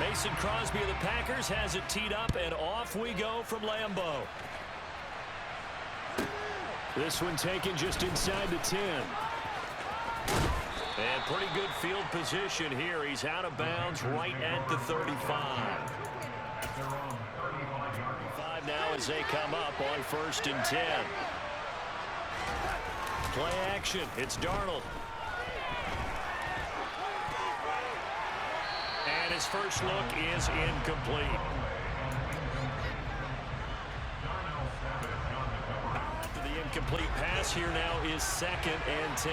Mason Crosby of the Packers has it teed up, and off we go from Lambeau. This one taken just inside the 10. And pretty good field position here. He's out of bounds right at the 35. 5 now as they come up on 1st and 10. Play action. It's Darnold. And his first look is incomplete. The incomplete pass here now is 2nd and 10.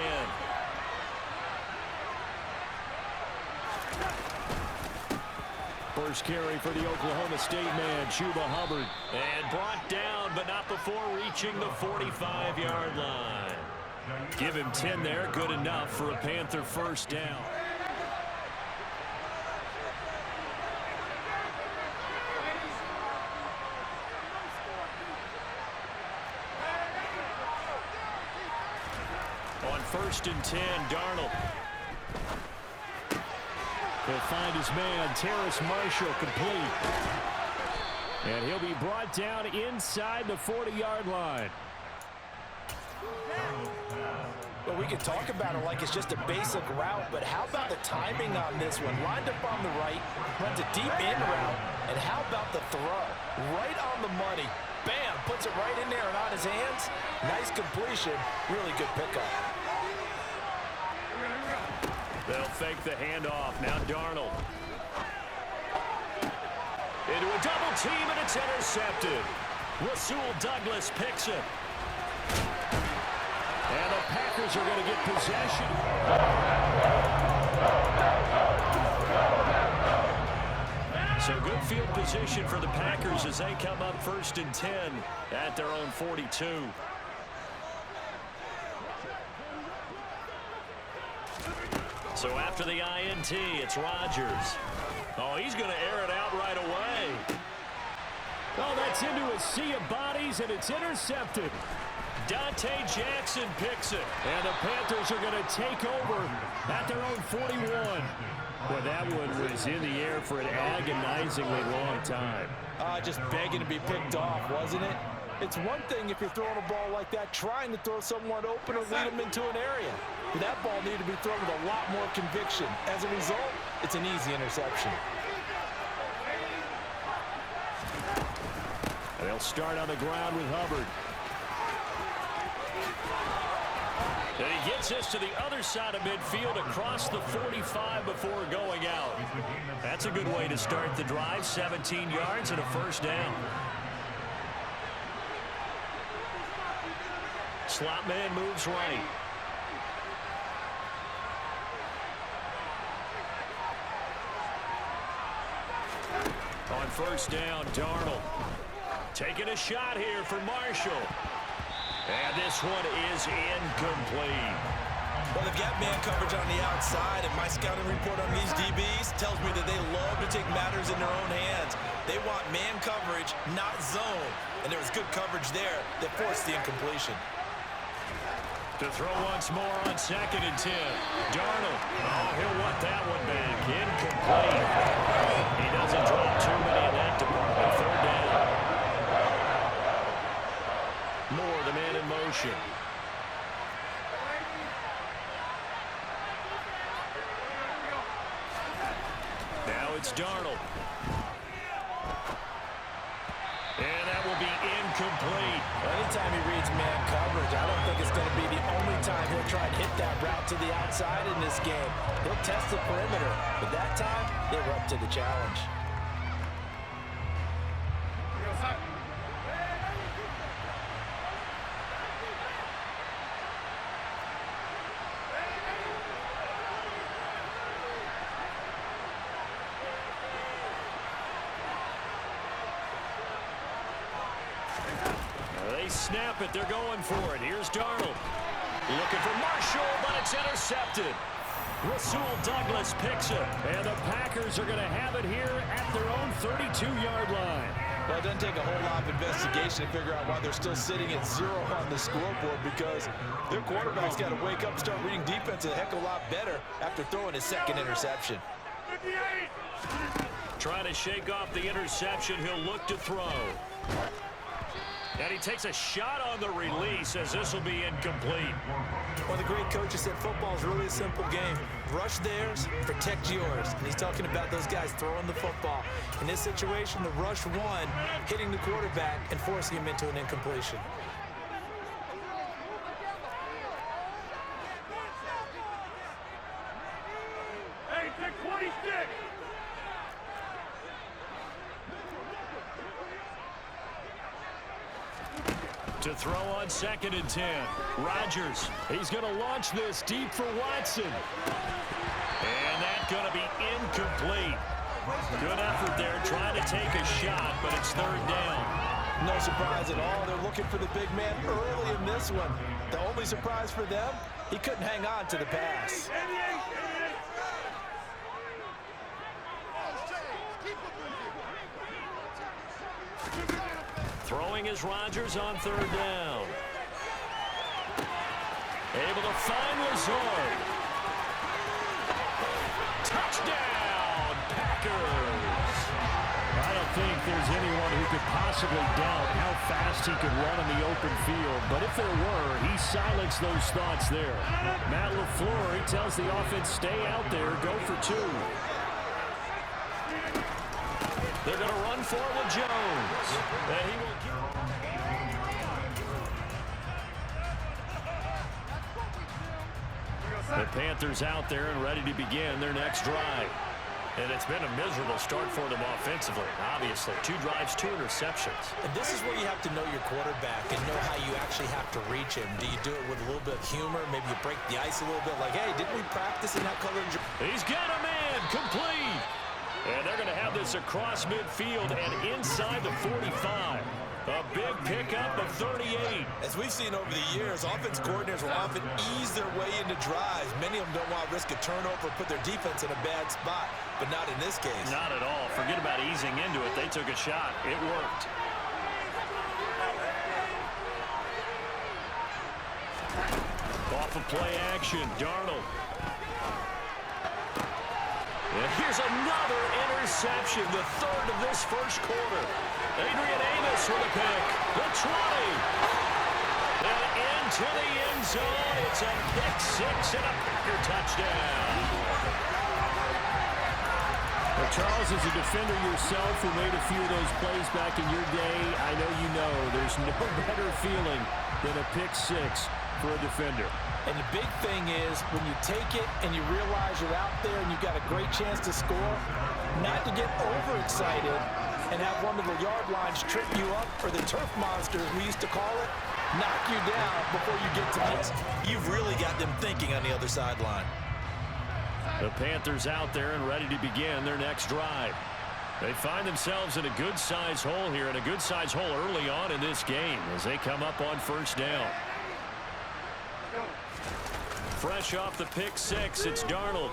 First carry for the Oklahoma State man, Chuba Hubbard. And brought down, but not before reaching the 45-yard line. Give him 10 there, good enough for a Panther first down. On 1st and 10, Darnold. He'll find his man, Terrace Marshall, complete. And he'll be brought down inside the 40-yard line. Well, we could talk about it like it's just a basic route, but how about the timing on this one? Lined up on the right, runs a deep end route, and how about the throw? Right on the money. Bam! Puts it right in there and on his hands. Nice completion. Really good pickup. They'll fake the handoff. Now Darnold. Into a double team, and it's intercepted. Rasul Douglas picks it. And the Packers are going to get possession. So good field position for the Packers as they come up 1st and 10 at their own 42. So after the INT, it's Rodgers. Oh, he's going to air it out right away. Oh, that's into a sea of bodies, and it's intercepted. Dante Jackson picks it. And the Panthers are going to take over at their own 41. Well, that one was in the air for an agonizingly long time. Just begging to be picked off, wasn't it? It's one thing if you're throwing a ball like that, trying to throw someone open or lead them into an area. But that ball needed to be thrown with a lot more conviction. As a result, it's an easy interception. And they'll start on the ground with Hubbard. And he gets us to the other side of midfield across the 45 before going out. That's a good way to start the drive. 17 yards and a first down. Slot man moves right. On 1st down, Darnold. Taking a shot here for Marshall. And this one is incomplete. Well, they've got man coverage on the outside, and my scouting report on these DBs tells me that they love to take matters in their own hands. They want man coverage, not zone. And there was good coverage there that forced the incompletion. To throw once more on 2nd and 10. Darnold. Oh, he'll want that one back. Incomplete. He doesn't drop too many in that department. 3rd down. Moore, the man in motion. Now it's Darnold. And that will be incomplete. Anytime he reads man coverage, I don't think it's going to be the only time he'll try and hit that route to the outside in this game. He'll test the perimeter, but that time, they were up to the challenge. They snap it. They're going for it. Here's Darnold. Looking for Marshall, but it's intercepted. Rasul Douglas picks it. And the Packers are going to have it here at their own 32-yard line. Well, it doesn't take a whole lot of investigation to figure out why they're still sitting at 0 on the scoreboard, because their quarterback's got to wake up and start reading defense a heck of a lot better after throwing his 2nd interception. trying to shake off the interception. He'll look to throw. And he takes a shot on the release as this will be incomplete. Well, the great coaches said football is really a simple game. Rush theirs, protect yours. And he's talking about those guys throwing the football. In this situation, the rush one, hitting the quarterback and forcing him into an incompletion. Hey, take 26! To throw on 2nd and 10. Rodgers. He's going to launch this deep for Watson. And that's going to be incomplete. Good effort there trying to take a shot, but it's 3rd down. No surprise at all. They're looking for the big man early in this one. The only surprise for them, he couldn't hang on to the pass. Throwing is Rodgers on 3rd down. Able to find Lazard. Touchdown, Packers. I don't think there's anyone who could possibly doubt how fast he could run in the open field. But if there were, he silenced those thoughts there. Matt LaFleur, he tells the offense, stay out there, go for 2. They're going to run forward Jones. And he will The Panthers out there and ready to begin their next drive. And it's been a miserable start for them offensively, obviously. 2 drives, 2 interceptions. And this is where you have to know your quarterback and know how you actually have to reach him. Do you do it with a little bit of humor? Maybe you break the ice a little bit like, hey, didn't we practice in that color? He's got a man, complete. And they're going to have this across midfield and inside the 45. A big pickup of 38. As we've seen over the years, offense coordinators will often ease their way into drives. Many of them don't want to risk a turnover or put their defense in a bad spot, but not in this case. Not at all. Forget about easing into it. They took a shot. It worked. Off of play action, Darnold. And here's another interception, the 3rd of this first quarter. Adrian Amos with a pick. The 20. And into the end zone. It's a pick 6 and a Packer touchdown. Well, Charles, as a defender yourself who made a few of those plays back in your day, I know you know there's no better feeling than a pick 6 for a defender. And the big thing is when you take it and you realize you're out there and you've got a great chance to score, not to get overexcited and have one of the yard lines trip you up, or the turf monster, as we used to call it, knock you down before you get to this. You've really got them thinking on the other sideline. The Panthers out there and ready to begin their next drive. They find themselves in a good-sized hole here, and a good-sized hole early on in this game as they come up on 1st down. Fresh off the pick 6, it's Darnold.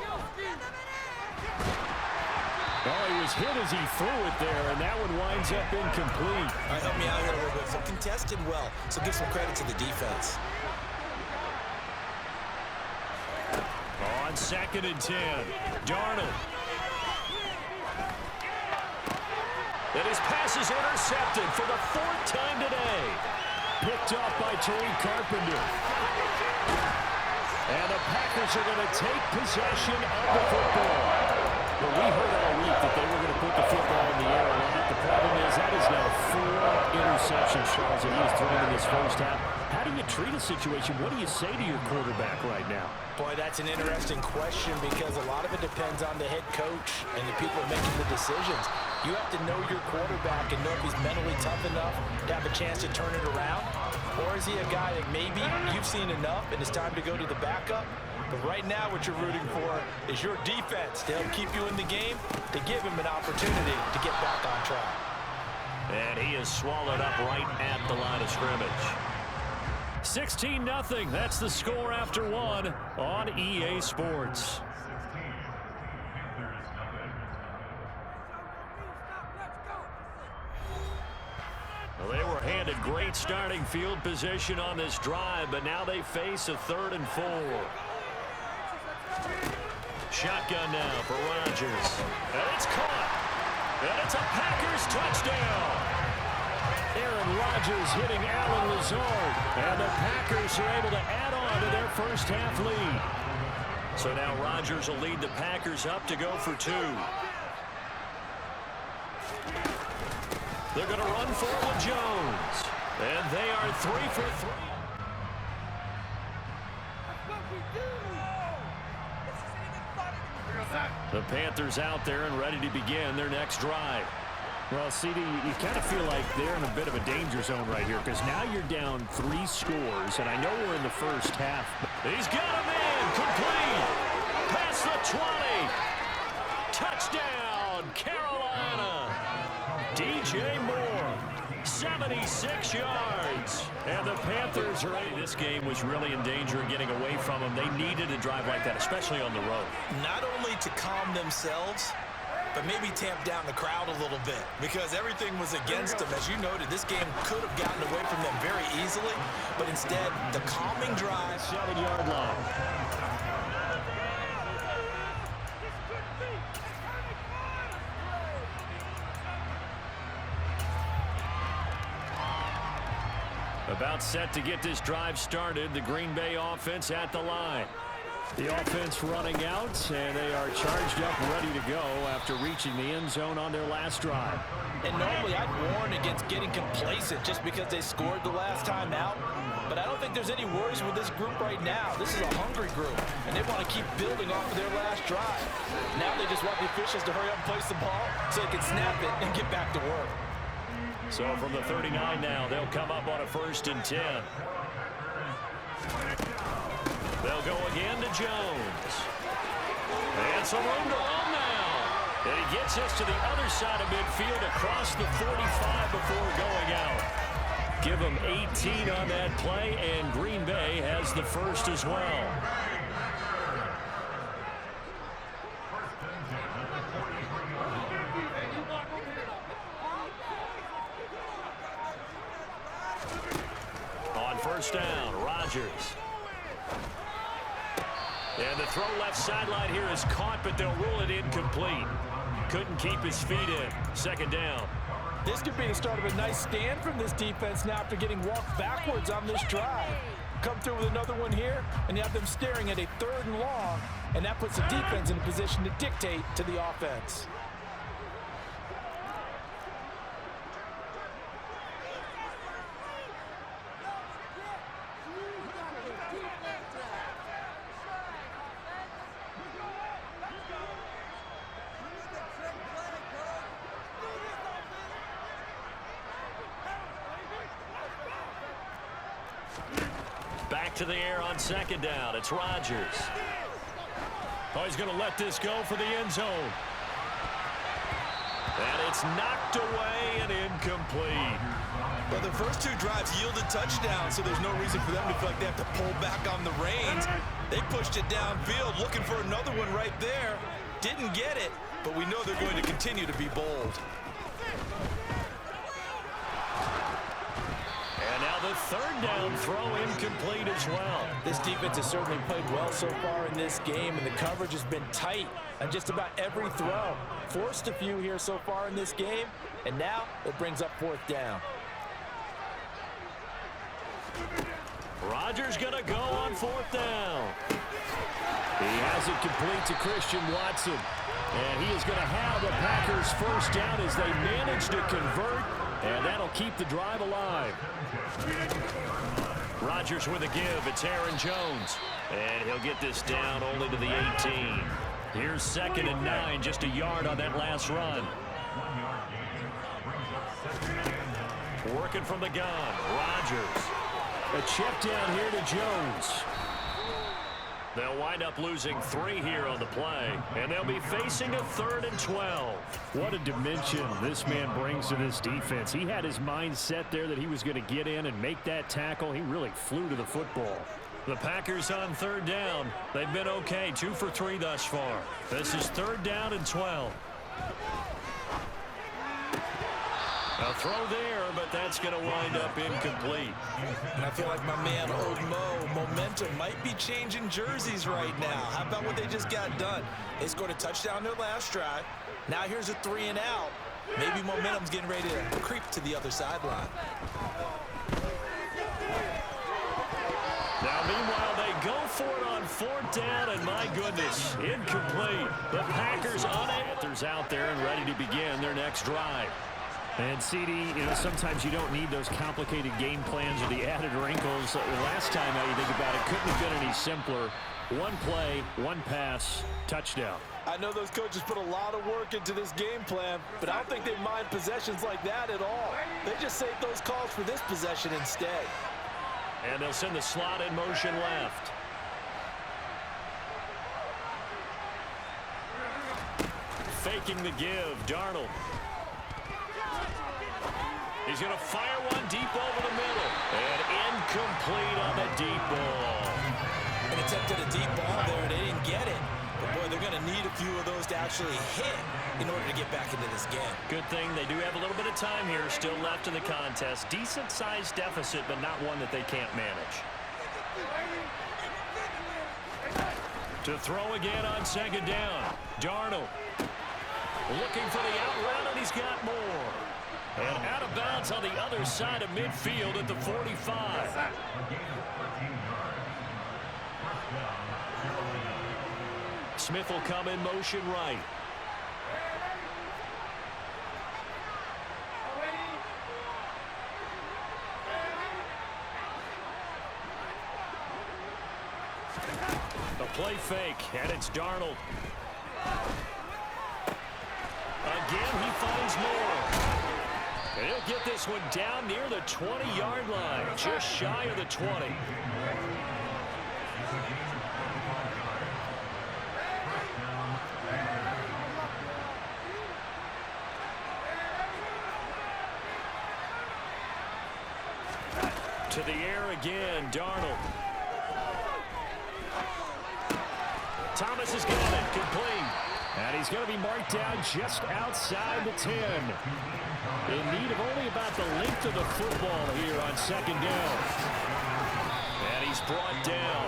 Oh, he was hit as he threw it there, and that one winds up incomplete. All right, help me out here a little bit. So contested well, so give some credit to the defense. On 2nd and 10, Darnold. And his pass is intercepted for the 4th time today. Picked off by Tariq Carpenter. And the Packers are going to take possession of the football. Well, we heard all week that they were going to put the football in the air a lot. The problem is that is now 4 interceptions, Charles, that he has thrown in this first half. How do you treat a situation? What do you say to your quarterback right now? Boy, that's an interesting question because a lot of it depends on the head coach and the people making the decisions. You have to know your quarterback and know if he's mentally tough enough to have a chance to turn it around. Or is he a guy that maybe you've seen enough and it's time to go to the backup? But right now what you're rooting for is your defense to help keep you in the game, to give him an opportunity to get back on track. And he is swallowed up right at the line of scrimmage. 16-0. That's the score after 1 on EA Sports. Well, they were handed great starting field position on this drive, but now they face a 3rd and 4. Shotgun now for Rodgers. And it's caught. And it's a Packers touchdown. Aaron Rodgers hitting Allen Lazard. And the Packers are able to add on to their first half lead. So now Rodgers will lead the Packers up to go for 2. They're going to run for with Jones. And they are 3 for 3. The Panthers out there and ready to begin their next drive. Well, CD, you kind of feel like they're in a bit of a danger zone right here because now you're down 3 scores, and I know we're in the first half. He's got a man complete. Past the 20. Touchdown, Carolina. DJ Moore, 76 yards. And the Panthers are in. This game was really in danger of getting away from them. They needed a drive like that, especially on the road. Not only to calm themselves, but maybe tamp down the crowd a little bit because everything was against them. As you noted, this game could have gotten away from them very easily, but instead, the calming drive. 7-yard line. About set to get this drive started. The Green Bay offense at the line. The offense running out, and they are charged up, ready to go after reaching the end zone on their last drive. And normally I'd warn against getting complacent just because they scored the last time out. But I don't think there's any worries with this group right now. This is a hungry group, and they want to keep building off of their last drive. Now they just want the officials to hurry up and place the ball so they can snap it and get back to work. So from the 39 now, they'll come up on a 1st and 10. They'll go again to Jones. And some room to run now. And he gets us to the other side of midfield across the 45 before going out. Give him 18 on that play, and Green Bay has the first as well. On 1st down, Rodgers. And the throw left sideline here is caught, but they'll rule it incomplete. Couldn't keep his feet in. 2nd down. This could be the start of a nice stand from this defense now after getting walked backwards on this drive. Come through with another one here, and you have them staring at a 3rd and long, and that puts the defense in a position to dictate to the offense. Back to the air on 2nd down. It's Rodgers. Oh, he's going to let this go for the end zone. And it's knocked away and incomplete. Well, the first 2 drives yielded touchdowns, so there's no reason for them to feel like they have to pull back on the reins. They pushed it downfield, looking for another one right there. Didn't get it, but we know they're going to continue to be bold. And now the 3rd down throw incomplete as well. This defense has certainly played well so far in this game, and the coverage has been tight on just about every throw. Forced a few here so far in this game, and now it brings up 4th down. Rodgers going to go on 4th down. He has it complete to Christian Watson. And he is going to have the Packers 1st down as they manage to convert, and that'll keep the drive alive. Rodgers with a give. It's Aaron Jones. And he'll get this down only to the 18. Here's 2nd and 9, just a yard on that last run. Working from the gun, Rodgers. A check down here to Jones. They'll wind up losing 3 here on the play, and they'll be facing a 3rd and 12. What a dimension this man brings to this defense. He had his mind set there that he was going to get in and make that tackle. He really flew to the football. The Packers on 3rd down. They've been okay, 2 for 3 thus far. This is 3rd down and 12. A throw there, but that's going to wind up incomplete. And I feel like my man Old Mo, momentum might be changing jerseys right now. How about what they just got done? They scored a touchdown their last drive. Now here's a 3 and out. Maybe momentum's getting ready to creep to the other sideline. Now, meanwhile, they go for it on 4th down, and my goodness, incomplete. The Packers Panthers out there and ready to begin their next drive. And, CD, sometimes you don't need those complicated game plans or the added wrinkles. Last time, now you think about it, couldn't have been any simpler. One play, one pass, touchdown. I know those coaches put a lot of work into this game plan, but I don't think they mind possessions like that at all. They just save those calls for this possession instead. And they'll send the slot in motion left. Faking the give, Darnold. He's going to fire one deep over the middle. And incomplete on the deep ball. An attempt at a deep ball there, they didn't get it. But, boy, they're going to need a few of those to actually hit in order to get back into this game. Good thing they do have a little bit of time here still left in the contest. Decent-sized deficit, but not one that they can't manage. To throw again on 2nd down. Darnold looking for the out route, and he's got more. And out of bounds on the other side of midfield at the 45. Smith will come in motion right. A play fake, and it's Darnold. Again, he finds more. And he'll get this one down near the 20-yard line, just shy of the 20. To the air again, Darnold. Thomas has got it, complete. And he's going to be marked down just outside the 10. In need of only about the length of the football here on 2nd down. And he's brought down.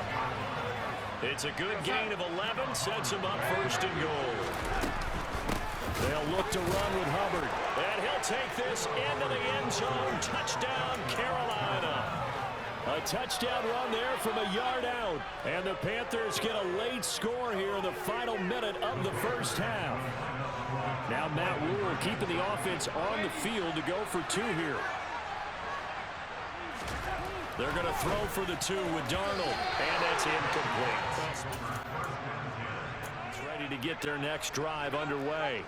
It's a good gain of 11, sets him up 1st and goal. They'll look to run with Hubbard. And he'll take this into the end zone. Touchdown, Carolina. A touchdown run there from a yard out. And the Panthers get a late score here in the final minute of the first half. Now Matt Rule keeping the offense on the field to go for 2 here. They're going to throw for the 2 with Darnold. And that's incomplete. It's ready to get their next drive underway.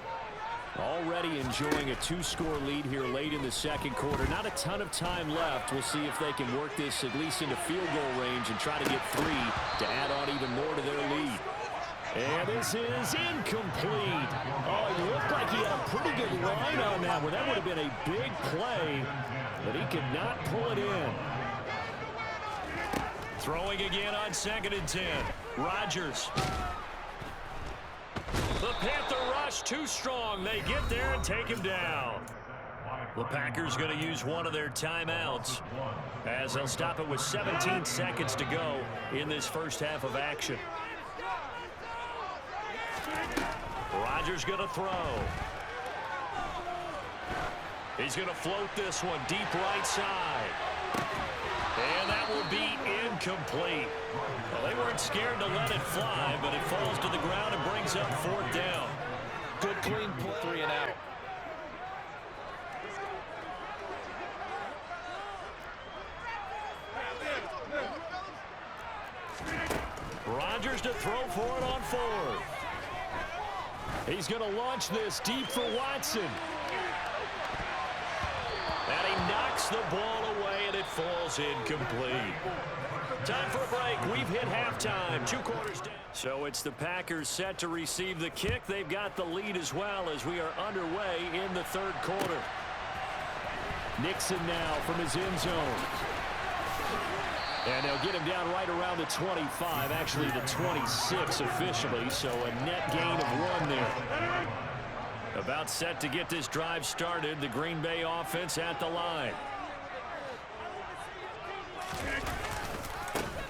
Already enjoying a 2-score lead here late in the 2nd quarter. Not a ton of time left. We'll see if they can work this at least into field goal range and try to get 3 to add on even more to their lead. And this is incomplete. Oh, it looked like he had a pretty good line on that one. That would have been a big play, but he could not pull it in. Throwing again on 2nd and 10. Rodgers. The Panther rush too strong. They get there and take him down. The Packers going to use one of their timeouts as they'll stop it with 17 seconds to go in this first half of action. Rodgers going to throw. He's going to float this one deep right side. And that will be incomplete. Well, they weren't scared to let it fly, but it falls to the ground and brings up 4th down. Good clean play. 3 and out. Rodgers to throw for it on 4th. He's going to launch this deep for Watson. And he knocks the ball away, and it falls incomplete. Time for a break. We've hit halftime. 2 quarters down. So it's the Packers set to receive the kick. They've got the lead as well as we are underway in the 3rd quarter. Nixon now from his end zone. And they'll get him down right around the 25, actually the 26 officially, so a net gain of 1 there. About set to get this drive started, the Green Bay offense at the line.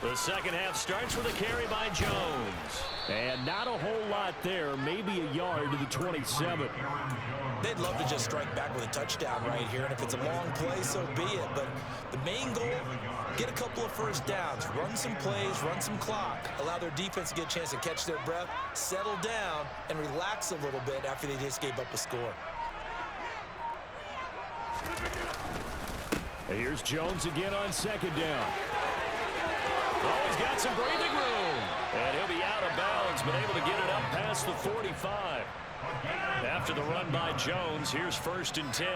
The second half starts with a carry by Jones. And not a whole lot there, maybe a yard to the 27. They'd love to just strike back with a touchdown right here, and if it's a long play, so be it. But the main goal, get a couple of first downs, run some plays, run some clock, allow their defense to get a chance to catch their breath, settle down, and relax a little bit after they just gave up a score. Here's Jones again on second down. Oh, he's got some breathing room. And he'll be out of bounds, but able to get it up past the 45. After the run by Jones, here's 1st and 10.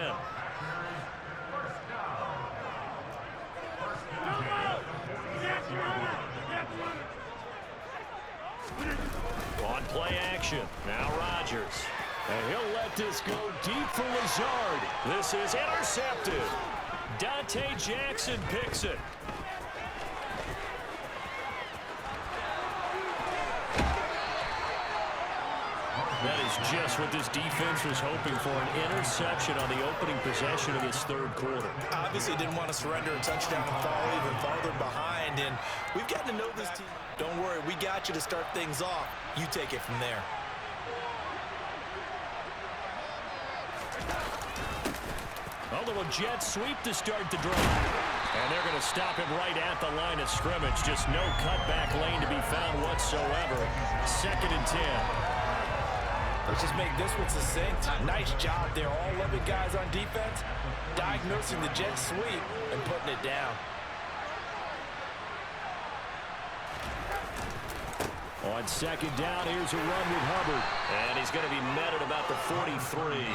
On play action, now Rodgers. And he'll let this go deep for Lazard. This is intercepted. Dante Jackson picks it. That is just what this defense was hoping for, an interception on the opening possession of this third quarter. Obviously didn't want to surrender a touchdown and fall even farther behind, and we've gotten to know this team. Don't worry, we got you to start things off. You take it from there. A little jet sweep to start the drive. And they're going to stop him right at the line of scrimmage. Just no cutback lane to be found whatsoever. 2nd and 10. Let's just make this one succinct. Nice job there. All 11 guys on defense diagnosing the jet sweep and putting it down. On 2nd down, here's a run with Hubbard. And he's going to be met at about the 43.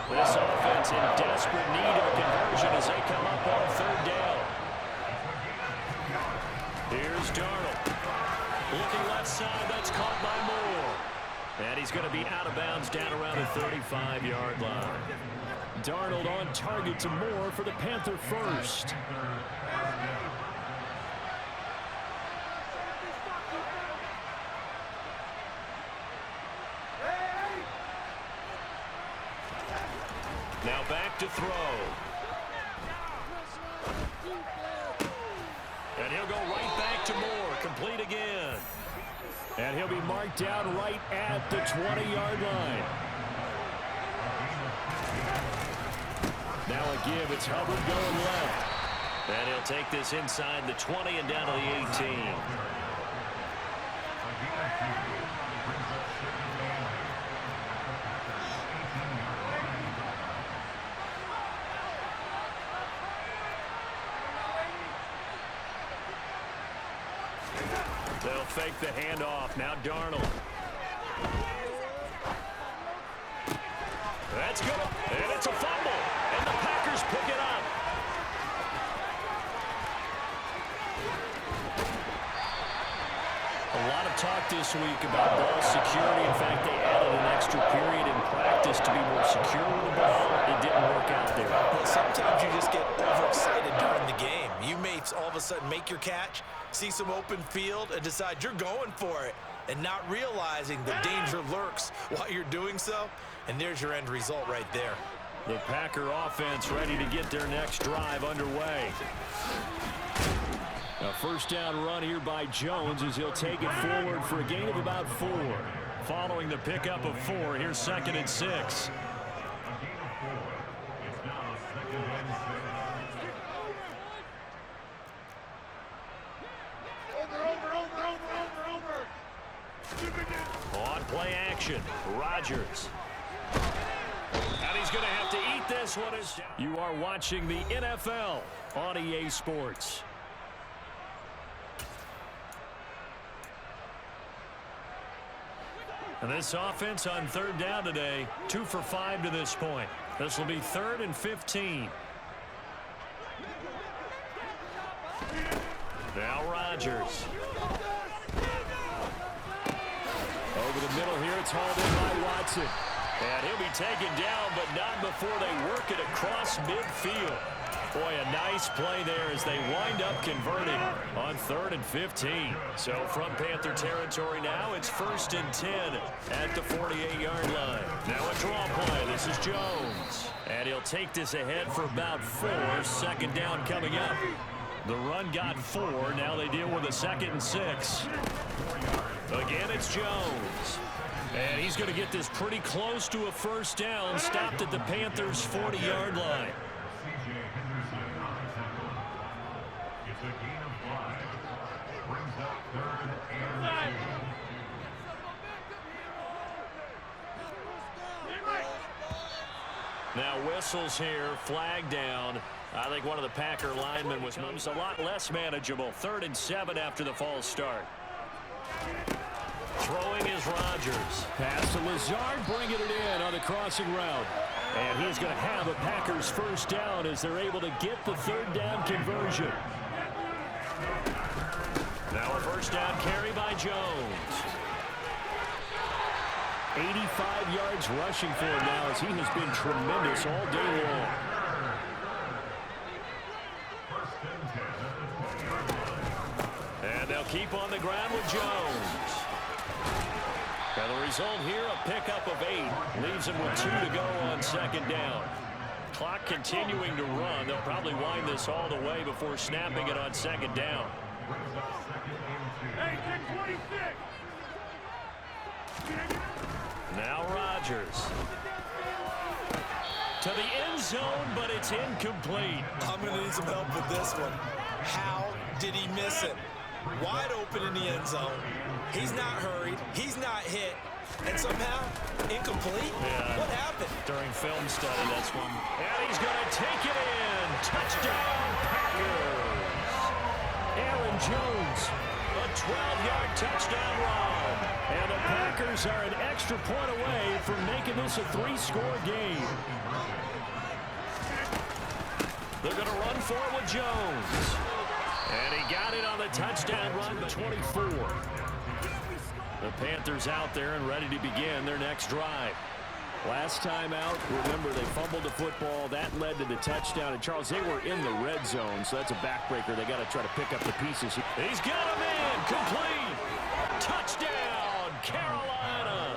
This offense in desperate need of a conversion as they come up on 3rd down. Here's Darnold. Looking left side, that's caught by Moore. And he's going to be out of bounds down around the 35-yard line. Darnold on target to Moore for the Panther first. Now back to throw. And he'll go right back to Moore. Complete again. And he'll be marked down right at the 20-yard line. Now a give. It's Hubbard going left. And he'll take this inside the 20 and down to the 18. They'll fake the handoff. Now Darnold. That's good. And it's a fumble. And the Packers pick it up. A lot of talk this week about ball security. In fact, they added an extra period in practice to be more secure with the ball. It didn't work out there. Well, sometimes you just get overexcited during the game. You may all of a sudden make your catch, see some open field, and decide you're going for it, and not realizing the danger lurks while you're doing so. And there's your end result right there. The Packer offense ready to get their next drive underway. A first down run here by Jones as he'll take it forward for a gain of about 4. Following the pickup of 4, here's 2nd and 6. On play action, Rodgers. And he's going to have to eat this one. You are watching the NFL on EA Sports. And this offense on 3rd down today, 2 for 5 to this point. This will be 3rd and 15. Now Rodgers. Over the middle here, it's hauled in by Watson. And he'll be taken down, but not before they work it across midfield. Boy, a nice play there as they wind up converting on 3rd and 15. So from Panther territory now, it's 1st and 10 at the 48-yard line. Now a draw play. This is Jones. And he'll take this ahead for about 4. 2nd down coming up. The run got 4. Now they deal with a 2nd and 6. Again, it's Jones. And he's going to get this pretty close to a first down, stopped at the Panthers' 40-yard line. Now whistles here, flag down. I think one of the Packer linemen was a lot less manageable. 3rd and 7 after the false start. Throwing is Rodgers. Pass to Lazard, bringing it in on the crossing route. And he's going to have a Packers first down as they're able to get the 3rd down conversion. Now a first down carry by Jones. 85 yards rushing for him now as he has been tremendous all day long. And they'll keep on the ground with Jones. And the result here, a pickup of 8. Leaves him with 2 to go on 2nd down. Clock continuing to run. They'll probably wind this all the way before snapping it on 2nd down. Now Rodgers. To the end zone, but it's incomplete. I'm going to need some help with this one. How did he miss it? Wide open in the end zone. He's not hurried. He's not hit. And somehow, incomplete? Yeah. What happened? During film study, that's one. And he's going to take it in. Touchdown, Packers. Aaron Jones. A 12-yard touchdown run. And the Packers are an extra point away from making this a 3-score game. They're going to run for it with Jones. And he got it on the touchdown run to 24. The Panthers out there and ready to begin their next drive. Last time out, remember, they fumbled the football. That led to the touchdown. And, Charles, they were in the red zone, so that's a backbreaker. They got to try to pick up the pieces. He's got him in. Complete. Touchdown, Carolina.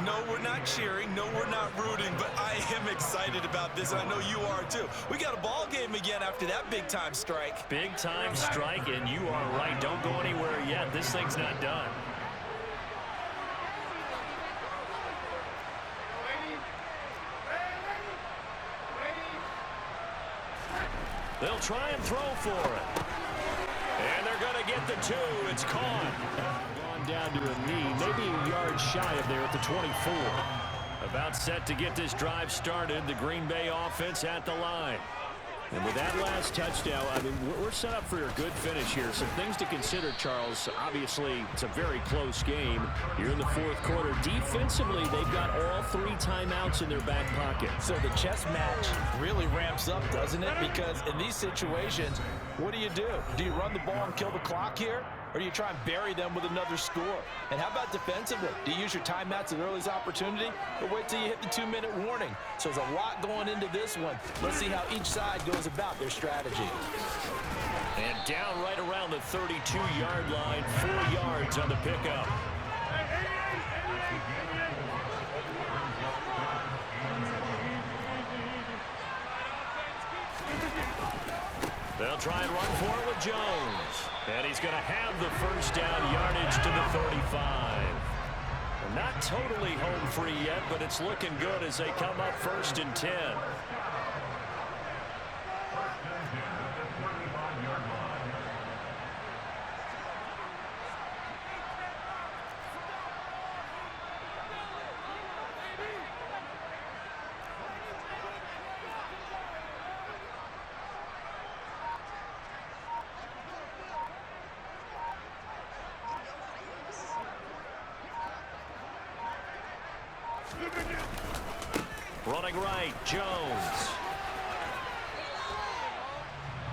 No, we're not cheering. No, we're not rooting. But I am excited about this, and I know you are too. We got a ball game again after that big-time strike. Big-time strike, and you are right. Don't go anywhere yet. This thing's not done. They'll try and throw for it. And they're going to get the 2. It's caught. Gone down to a knee, maybe a yard shy of there at the 24. About set to get this drive started. The Green Bay offense at the line. And with that last touchdown, I mean, we're set up for a good finish here. Some things to consider, Charles. Obviously, it's a very close game. You're in the 4th quarter. Defensively, they've got all 3 timeouts in their back pocket. So the chess match really ramps up, doesn't it? Because in these situations, what do? Do you run the ball and kill the clock here? Or do you try and bury them with another score? And how about defensively? Do you use your timeouts at earliest opportunity? Or wait till you hit the 2-minute warning? So there's a lot going into this one. Let's see how each side goes about their strategy. And down right around the 32-yard line, 4 yards on the pickup. They'll try and run for it with Jones. And he's going to have the first down, yardage to the 35. Not totally home free yet, but it's looking good as they come up 1st and 10. Running right, Jones.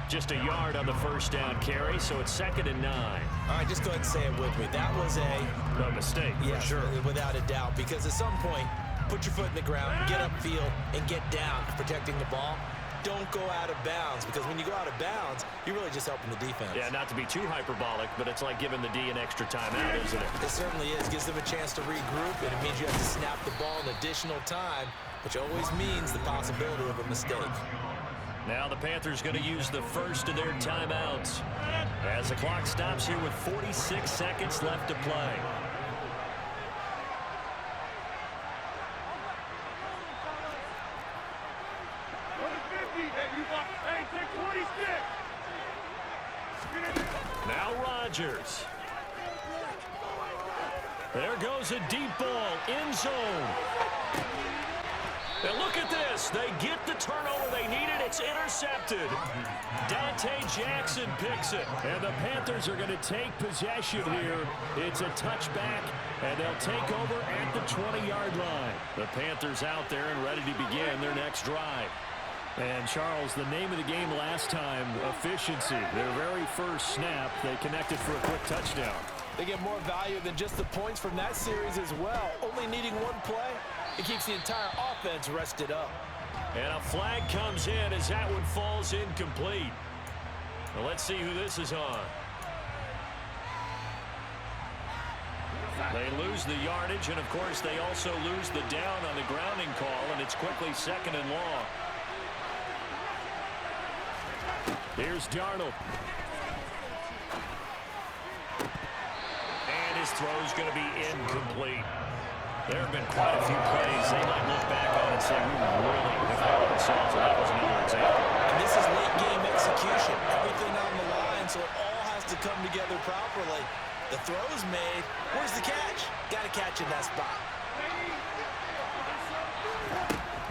Just a yard on the first down carry, so it's 2nd and 9. All right, just go ahead and say it with me. That was a mistake, yes, for sure. Without a doubt, because at some point, put your foot in the ground, get upfield, and get down protecting the ball. Don't go out of bounds, because when you go out of bounds, you're really just helping the defense. Yeah, not to be too hyperbolic, but it's like giving the D an extra timeout, isn't it? It certainly is. Gives them a chance to regroup, and it means you have to snap the ball an additional time, which always means the possibility of a mistake. Now the Panthers going to use the first of their timeouts as the clock stops here with 46 seconds left to play. Now Rodgers. There goes a deep ball, end zone. And look at this. They get the turnover they needed. It's intercepted. Dante Jackson picks it. And the Panthers are going to take possession here. It's a touchback, and they'll take over at the 20-yard line. The Panthers out there and ready to begin their next drive. And, Charles, the name of the game last time, efficiency. Their very first snap, they connected for a quick touchdown. They get more value than just the points from that series as well. Only needing one play, it keeps the entire offense rested up. And a flag comes in as that one falls incomplete. Well, let's see who this is on. They lose the yardage, and, of course, they also lose the down on the grounding call, and it's quickly second and long. Here's Darnold. And his throw's going to be incomplete. There have been quite a few plays they might look back on and say, we really have held ourselves, and that was another example. And this is late-game execution. Everything on the line, so it all has to come together properly. The throw's made. Where's the catch? Got to catch in that spot.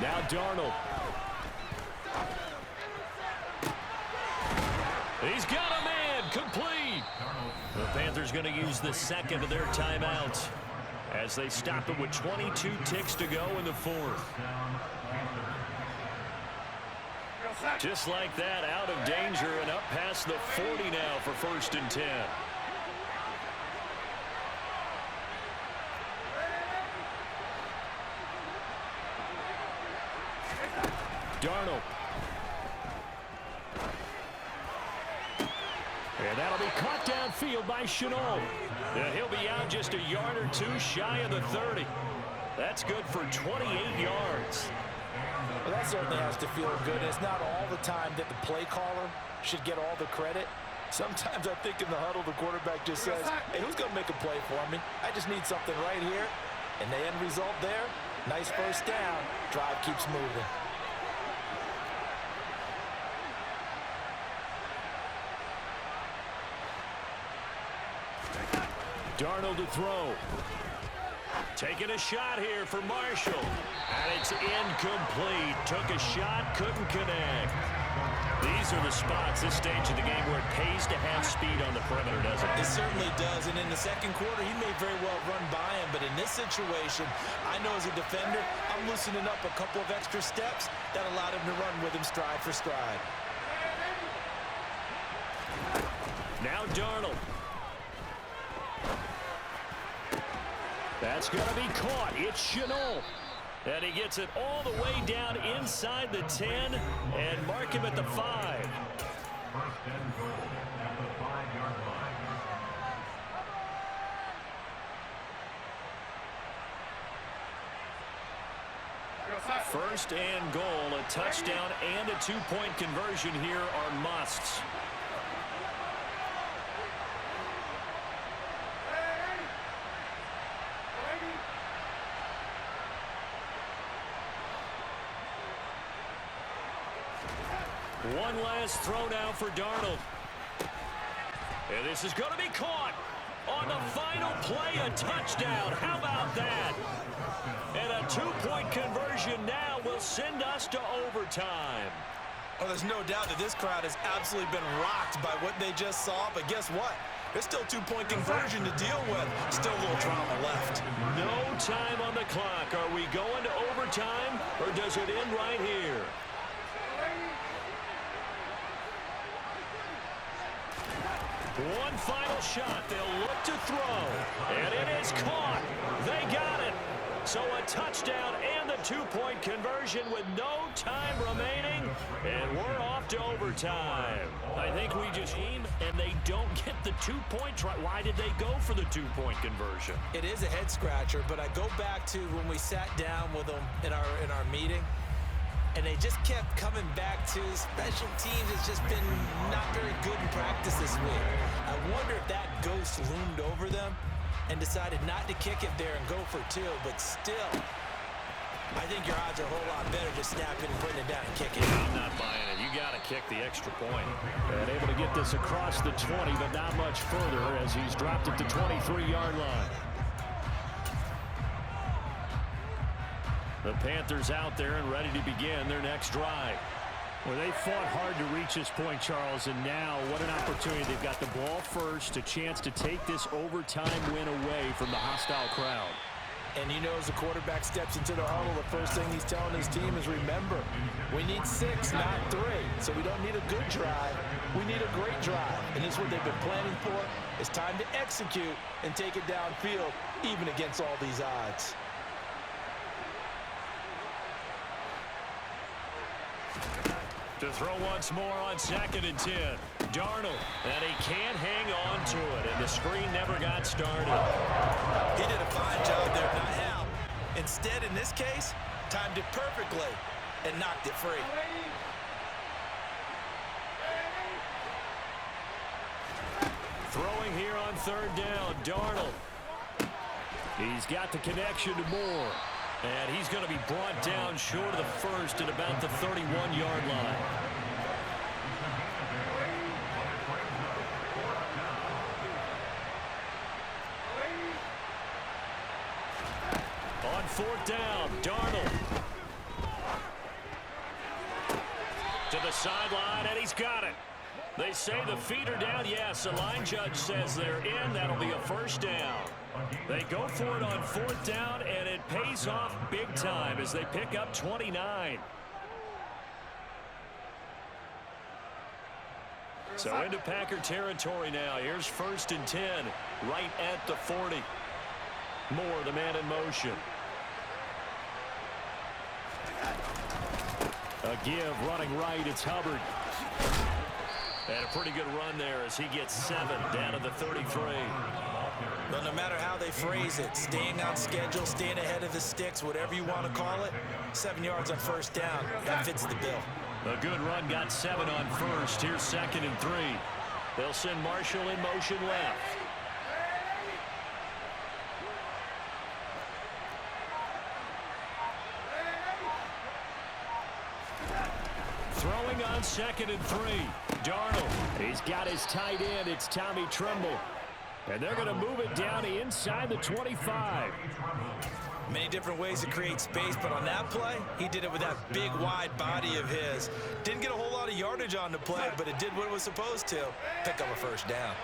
Now Darnold. He's got a man, complete. The Panthers going to use the second of their timeouts as they stop it with 22 ticks to go in the fourth. Just like that, out of danger and up past the 40 now for 1st and 10. Darnold. And that'll be caught downfield by Shenault. And he'll be out just a yard or two shy of the 30. That's good for 28 yards. Well, that certainly has to feel good. It's not all the time that the play caller should get all the credit. Sometimes I think in the huddle, the quarterback just says, hey, who's going to make a play for me? I just need something right here. And the end result there, nice first down. Drive keeps moving. Darnold to throw. Taking a shot here for Marshall. And it's incomplete. Took a shot, couldn't connect. These are the spots, this stage of the game, where it pays to have speed on the perimeter, doesn't it? It certainly does. And in the second quarter, he may very well run by him. But in this situation, I know as a defender, I'm loosening up a couple of extra steps that allowed him to run with him stride for stride. Now Darnold. That's going to be caught. It's Shenault. And he gets it all the way down inside the 10 and mark him at the 5. First and goal at the 5-yard line. First and goal, a touchdown and a 2-point conversion here are musts. One last throw now for Darnold. And this is going to be caught on the final play, a touchdown. How about that? And a 2-point conversion now will send us to overtime. Well, there's no doubt that this crowd has absolutely been rocked by what they just saw. But guess what? There's still 2-point conversion to deal with. Still a little drama left. No time on the clock. Are we going to overtime, or does it end right here? One final shot. They'll look to throw. And it is caught. They got it. So a touchdown and the 2-point conversion with no time remaining. And we're off to overtime. I think we just aim and they don't get the 2-point try. Why did they go for the 2-point conversion? It is a head scratcher, but I go back to when we sat down with them in our meeting. And they just kept coming back to special teams has just been not very good in practice this week. I wonder if that ghost loomed over them and decided not to kick it there and go for 2. But still, I think your odds are a whole lot better just snapping and putting it down and kicking it. I'm not buying it. You got kick the extra point. And able to get this across the 20, but not much further as he's dropped it to 23-yard line. The Panthers out there and ready to begin their next drive. Well, they fought hard to reach this point, Charles, and now what an opportunity. They've got the ball first, a chance to take this overtime win away from the hostile crowd. And you know, as the quarterback steps into the huddle, the first thing he's telling his team is, remember, we need 6, not 3. So we don't need a good drive. We need a great drive. And this is what they've been planning for. It's time to execute and take it downfield, even against all these odds. To throw once more on 2nd and 10. Darnold, and he can't hang on to it, and the screen never got started. He did a fine job there, not now. Instead, in this case, timed it perfectly and knocked it free. Throwing here on 3rd down, Darnold. He's got the connection to Moore. And he's going to be brought down short of the first at about the 31-yard line. On 4th down, Darnold. To the sideline, and he's got it. They say the feet are down. Yes, the line judge says they're in. That'll be a first down. They go for it on 4th down, and it pays off big time as they pick up 29. So into Packer territory now. Here's 1st and 10, right at the 40. Moore, the man in motion. A give, running right, it's Hubbard. And a pretty good run there as he gets 7 down to the 33. Well, no matter how they phrase it, staying on schedule, staying ahead of the sticks, whatever you want to call it, 7 yards on 1st down, that fits the bill. A good run, got 7 on 1st. Here's 2nd and 3. They'll send Marshall in motion left. Throwing on 2nd and 3. Darnold. He's got his tight end. It's Tommy Tremble. And they're going to move it down inside the 25. Many different ways to create space, but on that play, he did it with that big, wide body of his. Didn't get a whole lot of yardage on the play, but it did what it was supposed to. Pick up a 1st down.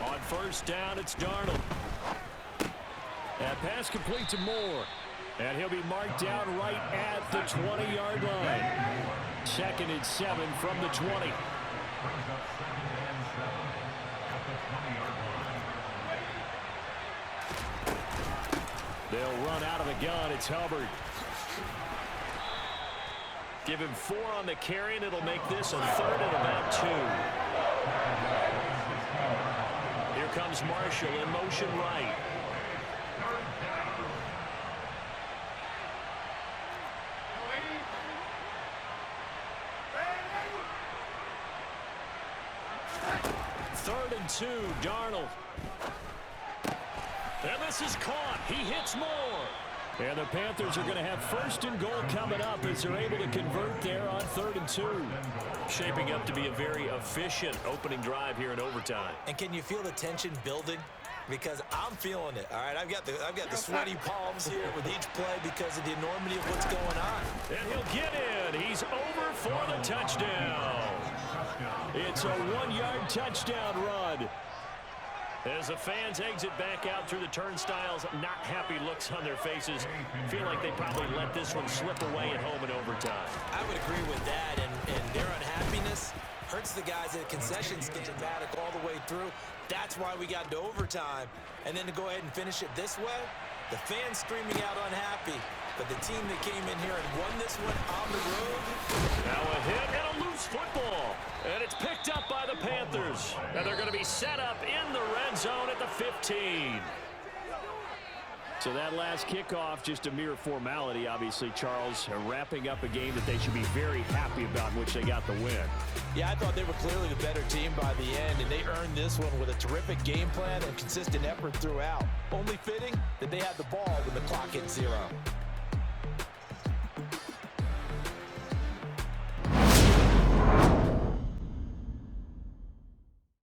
On 1st down, it's Darnold. That pass complete to Moore. And he'll be marked down right at the 20-yard line. 2nd and 7 from the 20. They'll run out of the gun. It's Hubbard. Give him 4 on the carry, and it'll make this a 3rd and about 2. Here comes Marshall in motion right. Third and 2, Darnold. And this is caught. He hits Moore. And the Panthers are going to have 1st and goal coming up as they're able to convert there on 3rd and 2. Shaping up to be a very efficient opening drive here in overtime. And can you feel the tension building? Because I'm feeling it. All right, I've got the sweaty palms here with each play because of the enormity of what's going on. And he'll get in. He's over for the touchdown. It's a 1-yard touchdown run. As the fans exit back out through the turnstiles, not happy looks on their faces. Feel like they probably let this one slip away at home in overtime. I would agree with that, and their unhappiness hurts the guys at the concession stand dramatic all the way through. That's why we got to overtime. And then to go ahead and finish it this way, the fans screaming out unhappy. But the team that came in here and won this one on the road. Now a hit and a loose football. And it's picked up by the Panthers. And they're going to be set up in the red zone at the 15. So that last kickoff, just a mere formality, obviously, Charles, wrapping up a game that they should be very happy about, in which they got the win. Yeah, I thought they were clearly the better team by the end, and they earned this one with a terrific game plan and consistent effort throughout. Only fitting that they had the ball when the clock hit 0.